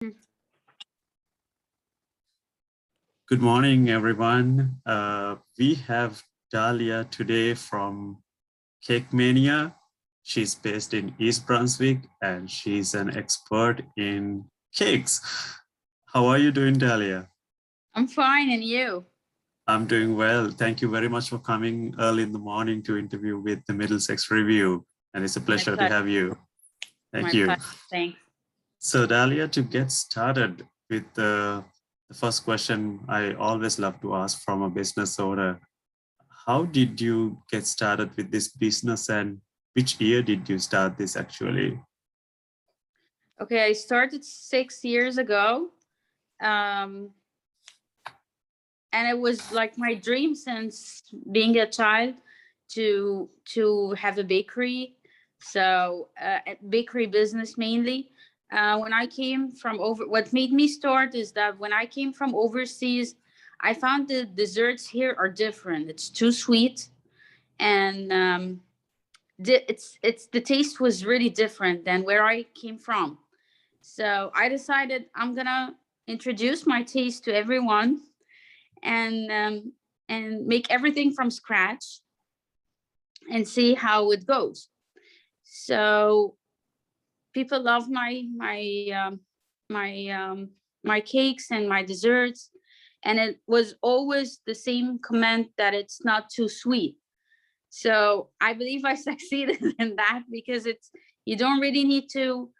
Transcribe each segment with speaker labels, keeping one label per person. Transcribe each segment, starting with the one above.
Speaker 1: Good morning, everyone. We have Dalia today from Cake-Mania. She's based in East Brunswick and she's an expert in cakes. How are you doing, Dalia?
Speaker 2: I'm fine, and you?
Speaker 1: I'm doing well. Thank you very much for coming early in the morning to interview with the Middlesex Review. And it's a pleasure to have you. Thank you.
Speaker 2: Thanks.
Speaker 1: So Dalia, to get started with the first question I always love to ask from a business owner, how did you get started with this business and which year did you start this actually?
Speaker 2: Okay, I started 6 years ago. And it was like my dream since being a child to have a bakery. So a bakery business mainly. When I came from what made me start is that when I came from overseas, I found the desserts here are different. It's too sweet, and the taste was really different than where I came from. So I decided I'm gonna introduce my taste to everyone, and make everything from scratch and see how it goes. So people love my cakes and my desserts, and it was always the same comment that it's not too sweet. So I believe I succeeded in that, because you don't really need to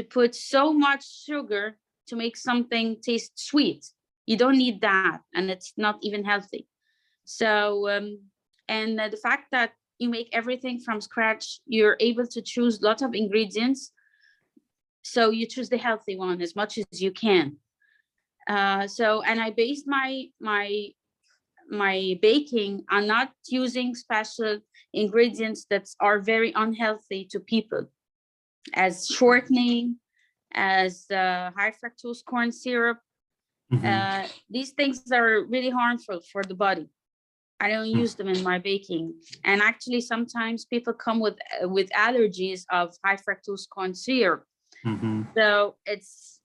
Speaker 2: put so much sugar to make something taste sweet. You don't need that, and it's not even healthy. So and the fact that you make everything from scratch, you're able to choose a lot of ingredients. So you choose the healthy one as much as you can. And I based my baking on not using special ingredients that are very unhealthy to people, as shortening, as high fructose corn syrup. These things are really harmful for the body. I don't use them in my baking, and actually sometimes people come with allergies of high fructose corn syrup. So it's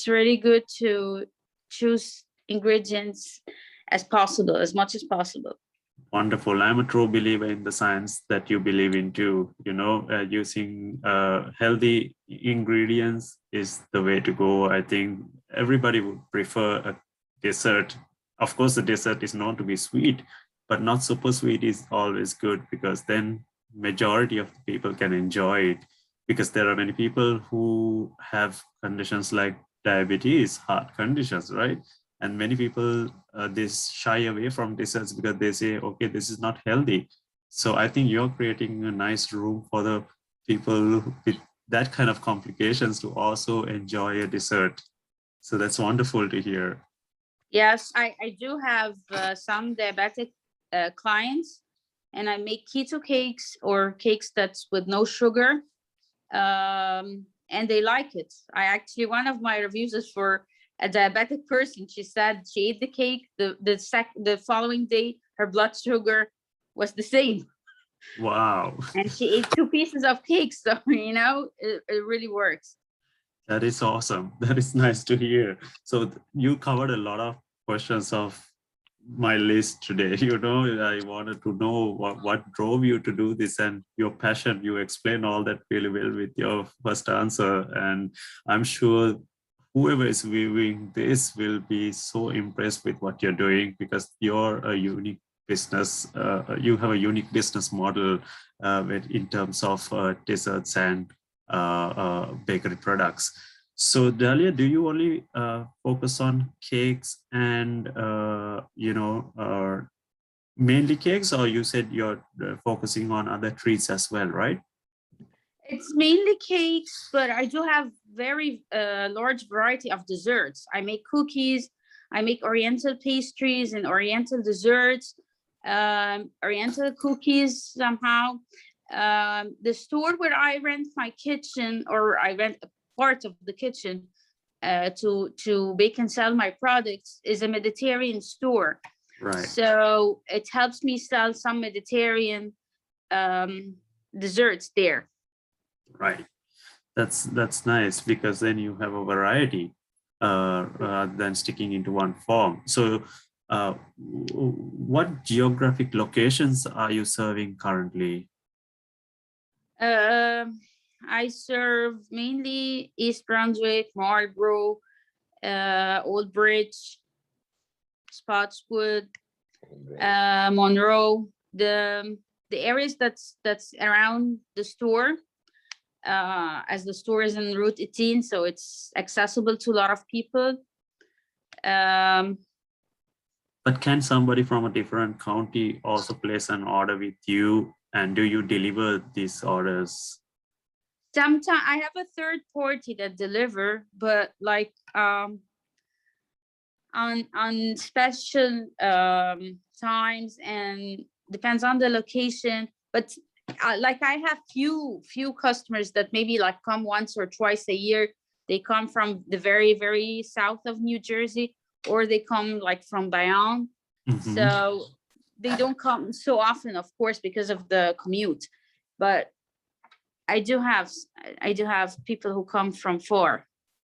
Speaker 2: really good to choose ingredients as much as possible.
Speaker 1: Wonderful. I'm a true believer in the science that you believe in too. Using healthy ingredients is the way to go. I think everybody would prefer a dessert. Of course, the dessert is known to be sweet, but not super sweet is always good, because then majority of the people can enjoy it, because there are many people who have conditions like diabetes, heart conditions, right? And many people, they shy away from desserts because they say, okay, this is not healthy. So I think you're creating a nice room for the people with that kind of complications to also enjoy a dessert. So that's wonderful to hear.
Speaker 2: Yes, I do have some diabetic clients, and I make keto cakes or cakes that's with no sugar. And they like it. One of my reviews is for a diabetic person. She said she ate the cake, the following day her blood sugar was the same.
Speaker 1: Wow.
Speaker 2: And she ate 2 pieces of cake, so it really works.
Speaker 1: That is awesome. That is nice to hear. So you covered a lot of questions of my list today. I wanted to know what drove you to do this, and your passion. You explained all that really well with your first answer, and I'm sure whoever is viewing this will be so impressed with what you're doing, because you're a unique business. You have a unique business model in terms of desserts and bakery products. So Dalia, do you only focus on cakes and mainly cakes, or you said you're focusing on other treats as well, right?
Speaker 2: It's mainly cakes, but I do have very large variety of desserts. I make cookies, I make Oriental pastries and Oriental desserts, Oriental cookies somehow. The store where I rent my kitchen, or I rent a part of the kitchen to bake and sell my products, is a Mediterranean store.
Speaker 1: Right.
Speaker 2: So it helps me sell some Mediterranean desserts there.
Speaker 1: Right. That's nice, because then you have a variety rather than sticking into one form. So what geographic locations are you serving currently?
Speaker 2: I serve mainly East Brunswick, Marlborough, Old Bridge, Spotswood, Monroe, the areas that's around the store, as the store is in Route 18, so it's accessible to a lot of people.
Speaker 1: But can somebody from a different county also place an order with you, and do you deliver these orders?
Speaker 2: Sometimes I have a third party that deliver, but like on special times, and depends on the location. But like I have few customers that maybe like come once or twice a year. They come from the very south of New Jersey, or they come like from Bayonne.
Speaker 1: Mhm.
Speaker 2: So they don't come so often, of course, because of the commute. But I do have people who come from far.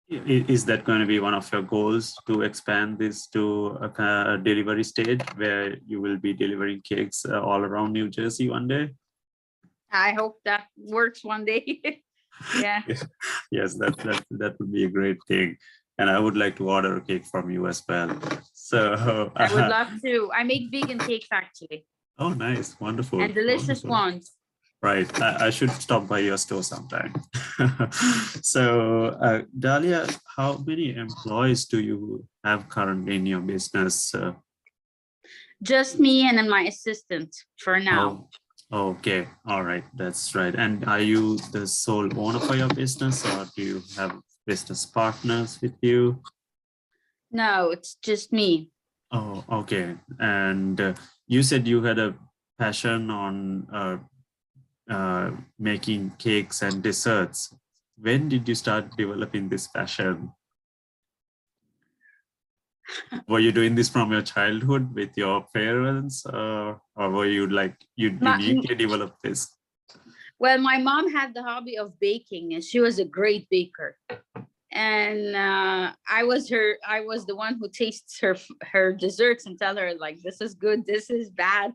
Speaker 1: Is that going to be one of your goals, to expand this to a delivery state where you will be delivering cakes all around New Jersey one day?
Speaker 2: I hope that works one day. Yeah.
Speaker 1: Yes, that would be a great thing. And I would like to order a cake from you as well. So
Speaker 2: I would love to. I make vegan cakes actually.
Speaker 1: Oh, nice. Wonderful.
Speaker 2: And delicious
Speaker 1: Wonderful.
Speaker 2: ones.
Speaker 1: Right. I should stop by your store sometime. So, Dalia, how many employees do you have currently in your business?
Speaker 2: Just me and then my assistant for now.
Speaker 1: Oh, okay. All right. That's right. And are you the sole owner for your business, or do you have business partners with you?
Speaker 2: No, it's just me.
Speaker 1: Oh, okay. And you said you had a passion on making cakes and desserts. When did you start developing this passion? Were you doing this from your childhood with your parents, or were you like uniquely developed this?
Speaker 2: Well, my mom had the hobby of baking, and she was a great baker. And I was the one who tastes her desserts and tell her like, this is good, this is bad.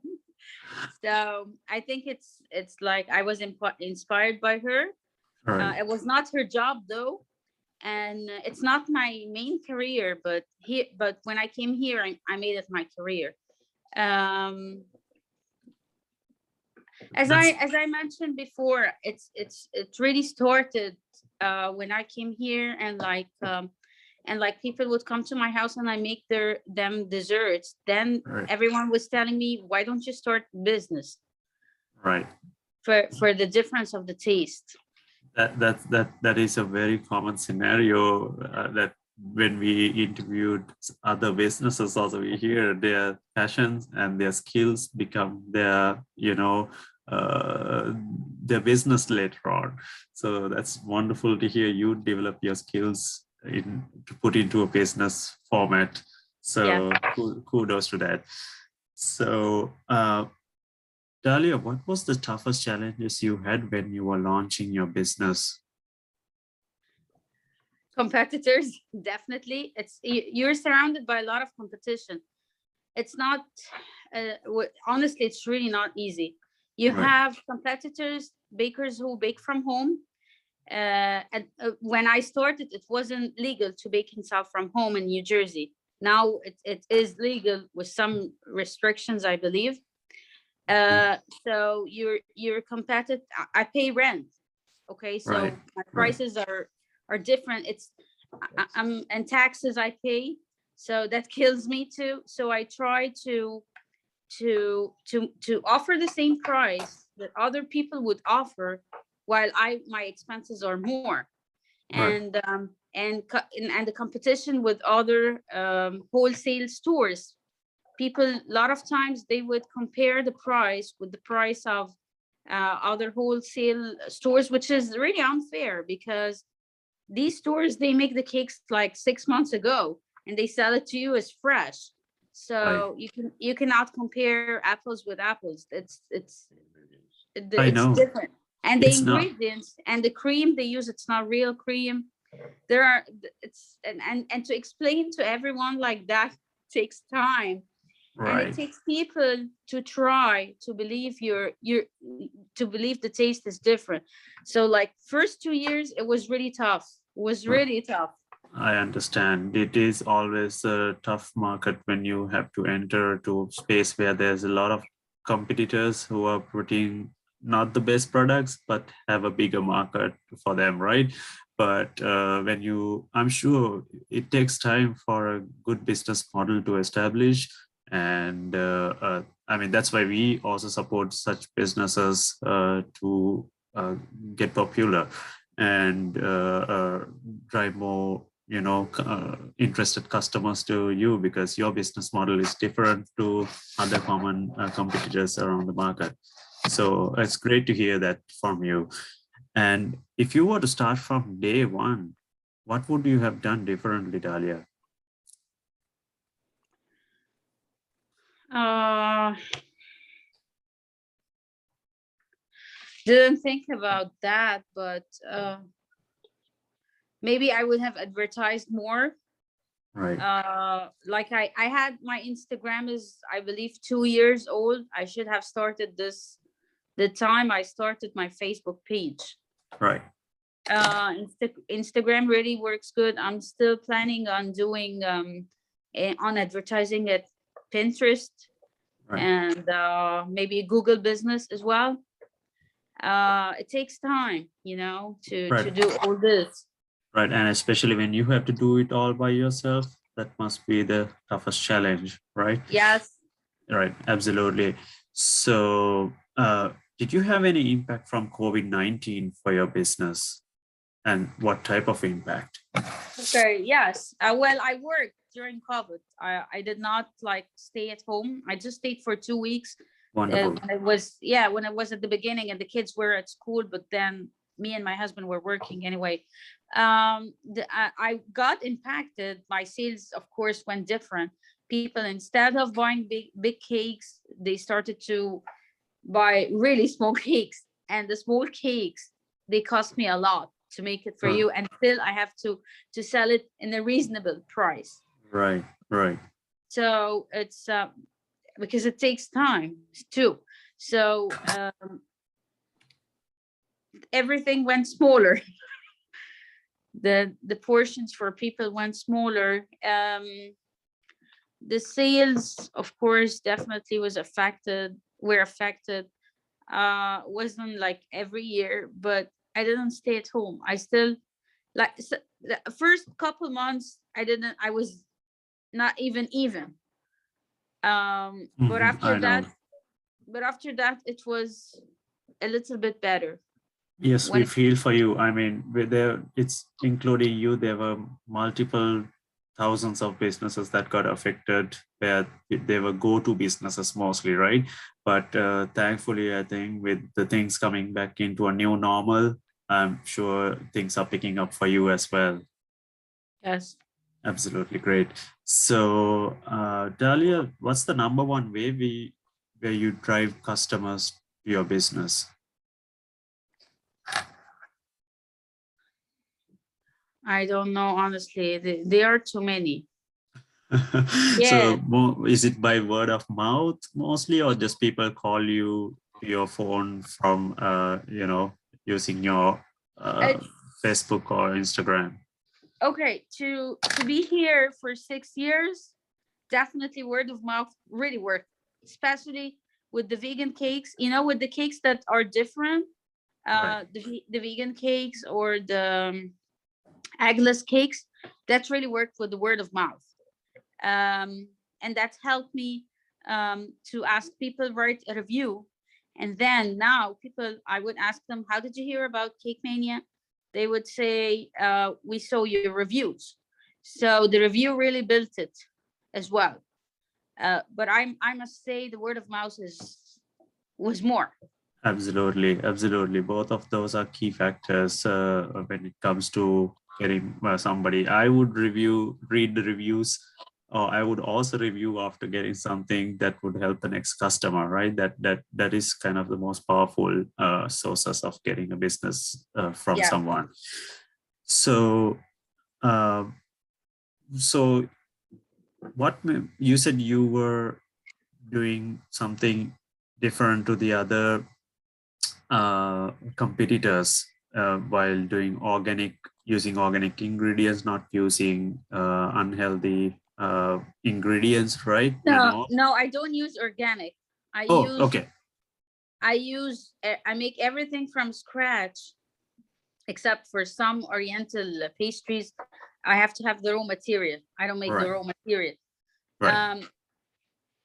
Speaker 2: So I think it's like I was inspired by her. Right. It was not her job though, and it's not my main career. But when I came here, I made it my career. As I mentioned before, it really started when I came here, and like people would come to my house and I make them desserts. Then right. Everyone was telling me, why don't you start business? Right. For the difference of the taste.
Speaker 1: That is a very common scenario that when we interviewed other businesses also, we hear their passions and their skills become their, their business later on. So that's wonderful to hear you develop your skills to put into a business format. So yeah. Kudos to that. So Dalia, what was the toughest challenges you had when you were launching your business?
Speaker 2: Competitors, definitely. You're surrounded by a lot of competition. It's not, honestly, it's really not easy. You right. have competitors, bakers who bake from home. And when I started, it wasn't legal to bake himself from home in New Jersey. Now it is legal with some restrictions, I believe. So you're competitive. I pay rent. Okay, so right. My prices right. are different. And taxes I pay, so that kills me too. So I try to offer the same price that other people would offer, while my expenses are more. Right. And the competition with other wholesale stores. People, a lot of times they would compare the price with the price of other wholesale stores, which is really unfair, because these stores, they make the cakes like 6 months ago and they sell it to you as fresh. So right. you cannot compare apples with apples. It's different. And the
Speaker 1: It's not
Speaker 2: ingredients and the cream they use, it's not real cream. There are, it's, and to explain to everyone like that takes time. And it
Speaker 1: right.
Speaker 2: takes people to try to believe to believe the taste is different. So like first 2 years, it was really tough. It was really tough.
Speaker 1: I understand. It is always a tough market when you have to enter to a space where there's a lot of competitors who are putting not the best products, but have a bigger market for them, right? But I'm sure it takes time for a good business model to establish. And I mean, that's why we also support such businesses to get popular and drive more interested customers to you, because your business model is different to other common competitors around the market. So it's great to hear that from you. And if you were to start from day one, what would you have done differently, Dalia?
Speaker 2: Didn't think about that, but maybe I would have advertised more.
Speaker 1: Right.
Speaker 2: Like I had, my Instagram is, I believe, 2 years old. I should have started this the time I started my Facebook page.
Speaker 1: Right.
Speaker 2: Instagram really works good. I'm still planning on doing on advertising at Pinterest,
Speaker 1: Right.
Speaker 2: and maybe Google Business as well. It takes time, to
Speaker 1: Right.
Speaker 2: do all this.
Speaker 1: Right. And especially when you have to do it all by yourself, that must be the toughest challenge, right?
Speaker 2: Yes.
Speaker 1: Right. Absolutely. So, did you have any impact from COVID-19 for your business, and what type of impact?
Speaker 2: Okay. Yes. Well, I worked during COVID. I did not like stay at home. I just stayed for 2 weeks.
Speaker 1: Wonderful.
Speaker 2: When it was at the beginning and the kids were at school, but then me and my husband were working anyway. I got impacted. My sales, of course, went different. People, instead of buying big cakes, they started to buy really small cakes, and the small cakes, they cost me a lot to make it for you, and still I have to sell it in a reasonable price.
Speaker 1: Right. Right.
Speaker 2: So it's because it takes time too. So everything went smaller. The portions for people went smaller. The sales, of course, definitely were affected. Wasn't like every year, but I didn't stay at home. I still, like, the first couple months, I was not even. But after that, it was a little bit better.
Speaker 1: Yes, we feel for you. I mean, it's including you. There were multiple thousands of businesses that got affected, where they were go-to businesses mostly, right? But thankfully, I think with the things coming back into a new normal, I'm sure things are picking up for you as well.
Speaker 2: Yes.
Speaker 1: Absolutely great. So, Dalia, what's the number one way where you drive customers to your business?
Speaker 2: I don't know, honestly. There are too many.
Speaker 1: So is it by word of mouth mostly, or just people call you your phone from using your Facebook or Instagram?
Speaker 2: Okay, to be here for 6 years, definitely word of mouth really worked, especially with the vegan cakes. With the cakes that are different,
Speaker 1: Right.
Speaker 2: the vegan cakes or the eggless cakes, that really worked with the word of mouth. And that helped me to ask people, write a review. And then now I would ask them, how did you hear about Cake-Mania? They would say, we saw your reviews. So the review really built it as well. But I must say the word of mouth was more.
Speaker 1: Absolutely. Absolutely. Both of those are key factors when it comes to getting somebody. I would read the reviews or I would also review after getting something that would help the next customer, right? That is kind of the most powerful sources of getting a business from
Speaker 2: Yeah.
Speaker 1: someone. So, uh, so you said you were doing something different to the other competitors while doing using organic ingredients, not using unhealthy ingredients, right?
Speaker 2: No, I don't use organic. I
Speaker 1: Oh, okay.
Speaker 2: I make everything from scratch, except for some oriental pastries. I have to have the raw material. I don't make the raw material.
Speaker 1: Right.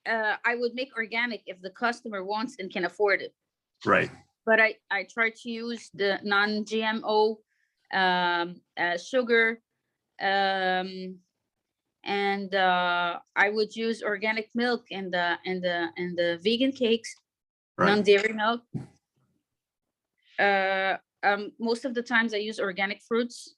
Speaker 2: I would make organic if the customer wants and can afford it.
Speaker 1: Right.
Speaker 2: But I try to use the non-GMO sugar, and I would use organic milk in the vegan cakes, non-dairy milk. Most of the times I use organic fruits.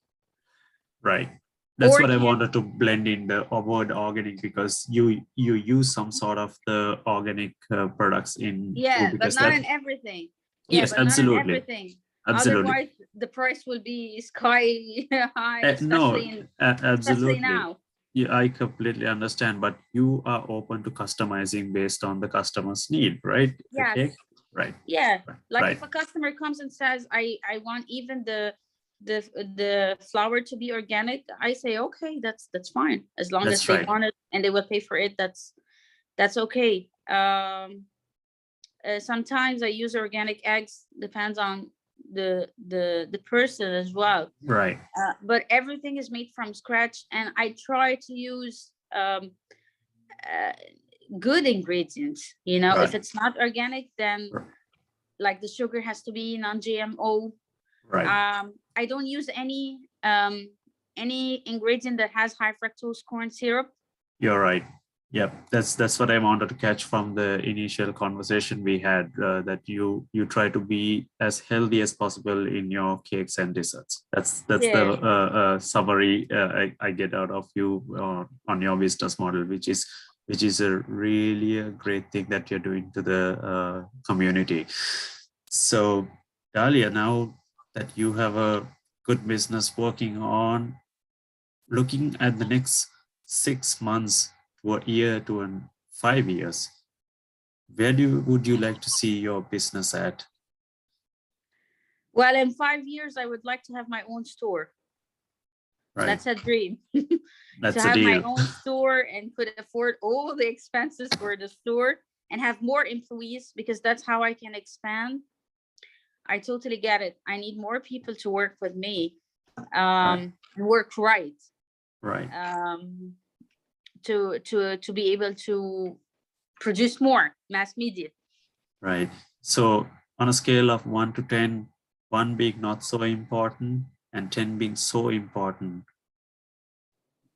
Speaker 1: Right. That's what I wanted to blend in the word organic, because you use some sort of the organic products in food,
Speaker 2: but not in everything.
Speaker 1: Yes,
Speaker 2: but
Speaker 1: absolutely.
Speaker 2: Not in everything.
Speaker 1: Absolutely.
Speaker 2: Otherwise, the price will be sky high,
Speaker 1: No,
Speaker 2: especially
Speaker 1: absolutely.
Speaker 2: now.
Speaker 1: Yeah, I completely understand, but you are open to customizing based on the customer's need, right?
Speaker 2: Yes.
Speaker 1: Okay. Right.
Speaker 2: Yeah. Like
Speaker 1: right.
Speaker 2: If a customer comes and says, I want even the flour to be organic, I say, okay, that's fine. As long as they want it and they will pay for it, that's okay. Sometimes I use organic eggs, depends on the person as well.
Speaker 1: Right.
Speaker 2: But everything is made from scratch, and I try to use good ingredients. If it's not organic, then like the sugar has to be non-GMO.
Speaker 1: Right.
Speaker 2: I don't use any ingredient that has high fructose corn syrup.
Speaker 1: You're right. Yep, that's what I wanted to catch from the initial conversation we had, that you try to be as healthy as possible in your cakes and desserts. That's the summary I get out of you on your business model, which is a really a great thing that you're doing to the community. So, Dalia, now that you have a good business working on, looking at the next 6 months to a year to 5 years, where would you like to see your business at?
Speaker 2: Well, in 5 years, I would like to have my own store. Right. That's a dream.
Speaker 1: That's
Speaker 2: to have my own store and could afford all the expenses for the store and have more employees, because that's how I can expand. I totally get it. I need more people to work with me, and work right.
Speaker 1: Right.
Speaker 2: To be able to produce more mass media.
Speaker 1: Right. So on a scale of 1 to 10, 1 being not so important and 10 being so important,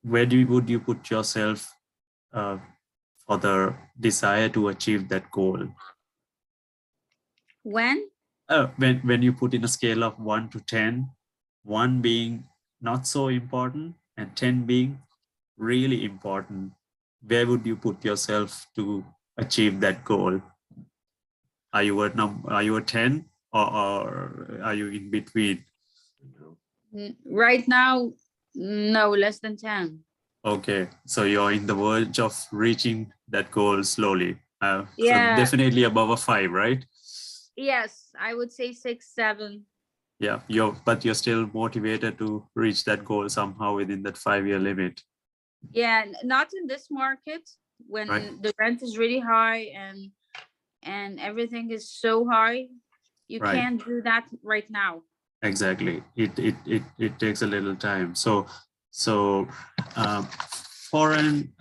Speaker 1: where would you put yourself for the desire to achieve that goal?
Speaker 2: When
Speaker 1: you put in a scale of 1 to 10, 1 being not so important and 10 being really important, where would you put yourself to achieve that goal? Are you a 10 or are you in between?
Speaker 2: Right now, no, less than 10.
Speaker 1: Okay, so you're in the verge of reaching that goal slowly. So definitely above a 5, right?
Speaker 2: Yes, I would say 6, 7.
Speaker 1: Yeah, but you're still motivated to reach that goal somehow within that 5-year limit.
Speaker 2: Yeah, not in this market when the rent is really high and everything is so high. You can't do that right now.
Speaker 1: Exactly. It takes a little time. So foreign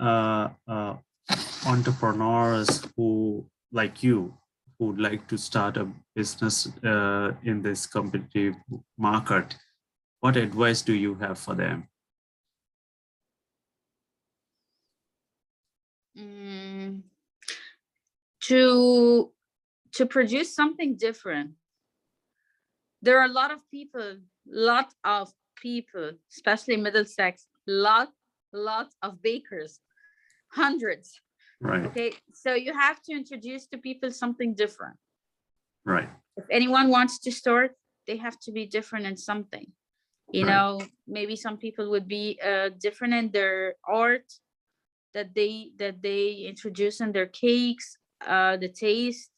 Speaker 1: entrepreneurs who like you who would like to start a business in this competitive market, what advice do you have for them?
Speaker 2: To produce something different. There are a lot of people, especially Middlesex, lot of bakers. hundreds.
Speaker 1: Right.
Speaker 2: Okay, so you have to introduce to people something different.
Speaker 1: Right.
Speaker 2: If anyone wants to start, they have to be different in something. You
Speaker 1: Right.
Speaker 2: know, maybe some people would be different in their art that they introduce in their cakes, the taste,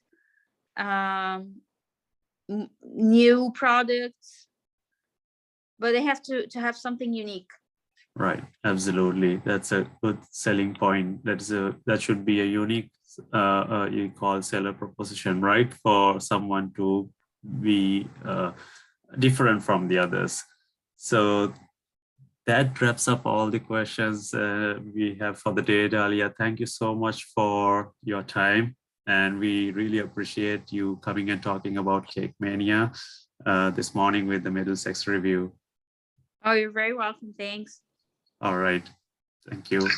Speaker 2: new products, but they have to have something unique.
Speaker 1: Right, absolutely. That's a good selling point. That should be a unique you call seller proposition, right? For someone to be different from the others. So that wraps up all the questions we have for the day, Dalia. Thank you so much for your time. And we really appreciate you coming and talking about Cake-Mania this morning with the Middlesex Review.
Speaker 2: Oh, you're very welcome. Thanks.
Speaker 1: All right. Thank you.